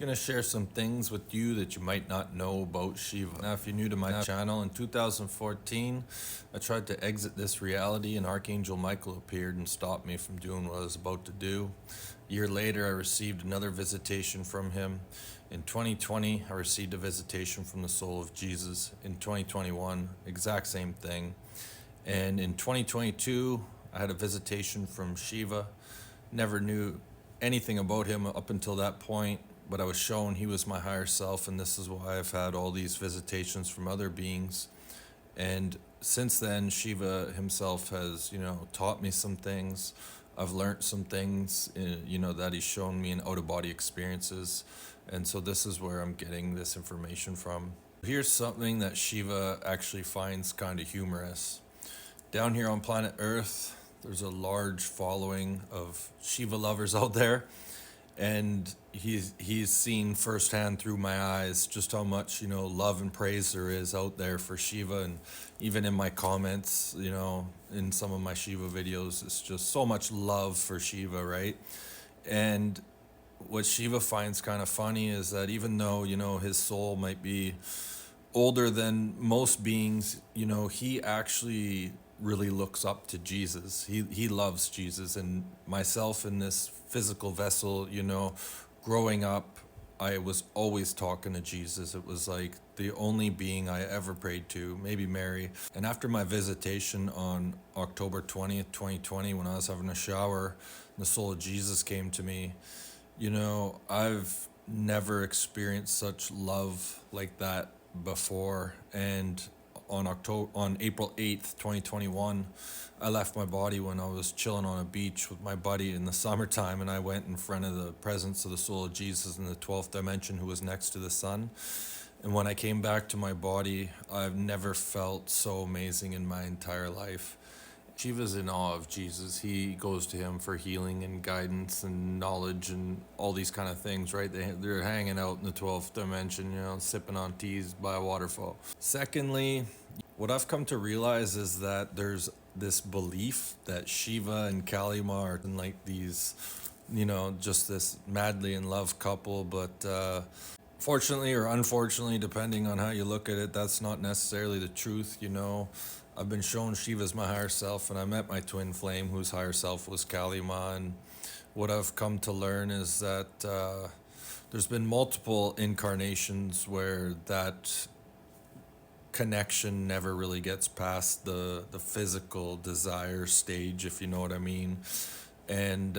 Gonna share some things with you that you might not know about Shiva. Now, if you're new to my channel, in 2014, I tried to exit this reality and Archangel Michael appeared and stopped me from doing what I was about to do. A year later, I received another visitation from him. In 2020, I received a visitation from the soul of Jesus. In 2021, exact same thing. And in 2022, I had a visitation from Shiva. Never knew anything about him up until that point, but I was shown he was my higher self, and this is why I've had all these visitations from other beings. And since then, Shiva himself has, taught me some things. I've learned some things, that he's shown me in out-of-body experiences. And so this is where I'm getting this information from. Here's something that Shiva actually finds kind of humorous. Down here on planet Earth, there's a large following of Shiva lovers out there. And he's seen firsthand through my eyes just how much, love and praise there is out there for Shiva. And even in my comments, in some of my Shiva videos, it's just so much love for Shiva, right? And what Shiva finds kind of funny is that even though, his soul might be older than most beings, he actually really looks up to Jesus. He loves Jesus. And myself in this physical vessel, growing up, I was always talking to Jesus. It was like the only being I ever prayed to, maybe Mary. And after my visitation on October 20th, 2020, when I was having a shower, the soul of Jesus came to me. I've never experienced such love like that before. And on April 8th, 2021, I left my body when I was chilling on a beach with my buddy in the summertime, and I went in front of the presence of the soul of Jesus in the 12th dimension, who was next to the sun. And when I came back to my body, I've never felt so amazing in my entire life. Shiva's in awe of Jesus. He goes to him for healing and guidance and knowledge and all these kind of things, right? They're hanging out in the 12th dimension, sipping on teas by a waterfall. Secondly, what I've come to realize is that there's this belief that Shiva and Kali Ma are like these, just this madly in love couple, but fortunately or unfortunately, depending on how you look at it, that's not necessarily the truth. I've been shown Shiva's my higher self, and I met my twin flame, whose higher self was Kali Ma. And what I've come to learn is that there's been multiple incarnations where that connection never really gets past the physical desire stage, if you know what I mean. And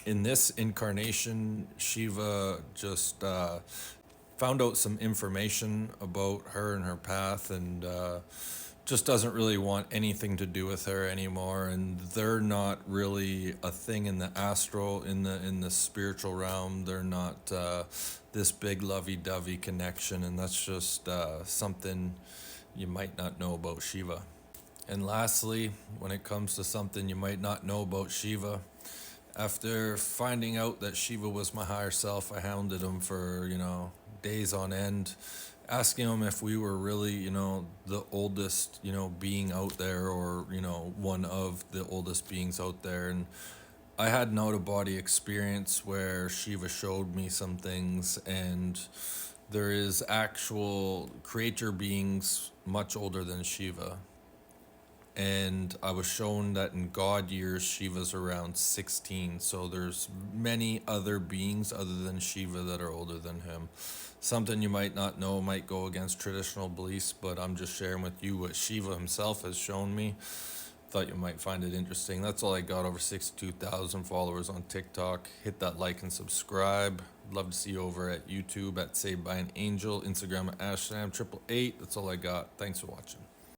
in this incarnation, Shiva just found out some information about her and her path, and just doesn't really want anything to do with her anymore. And they're not really a thing in the astral, in the spiritual realm. They're not this big lovey-dovey connection, and that's just something you might not know about Shiva. And lastly, when it comes to something you might not know about Shiva, after finding out that Shiva was my higher self, I hounded him for, days on end, asking him if we were really, the oldest, being out there, or, one of the oldest beings out there. And I had an out-of-body experience where Shiva showed me some things, and there is actual creator beings much older than Shiva. And I was shown that in God years, Shiva's around 16. So there's many other beings other than Shiva that are older than him. Something you might not know, might go against traditional beliefs, but I'm just sharing with you what Shiva himself has shown me. Thought you might find it interesting. That's all I got. Over 62,000 followers on TikTok. Hit that like and subscribe. Love to see you over at YouTube at Saved by an Angel, Instagram at Ashram888. That's all I got. Thanks for watching.